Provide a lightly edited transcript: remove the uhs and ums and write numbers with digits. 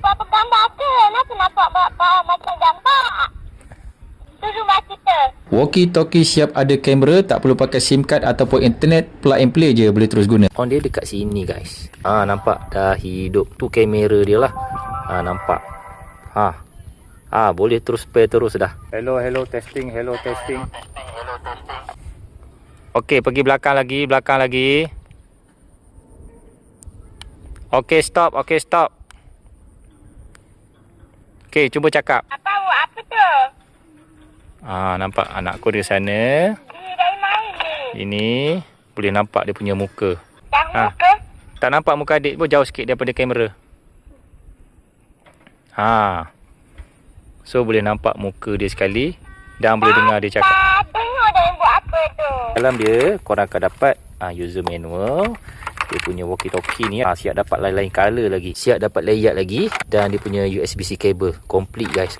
apa gambar ke? Kenapa nampak macam gambar? Itu rumah kita. Walkie-talkie siap ada kamera, tak perlu pakai SIM card ataupun internet, plug and play je boleh terus guna. On dia dekat sini guys. Nampak dah hidup. Tu kamera dia lah. Nampak. Boleh terus pair terus dah. Hello testing. Okey, pergi belakang lagi. Okey, stop. Okey, cuba cakap. Apa tu? Nampak anakku di sana. Dari main ni. Ini boleh nampak dia punya muka. Dah muka? Tak nampak muka adik pun, jauh sikit daripada kamera. So boleh nampak muka dia sekali dan boleh dengar dia cakap. Tengok dah yang buat apa tu. Dalam dia korang akan dapat user manual. Dia punya walkie-talkie ni siap dapat lain-lain color lagi, siap dapat layout lagi, dan dia punya USB-C cable complete guys.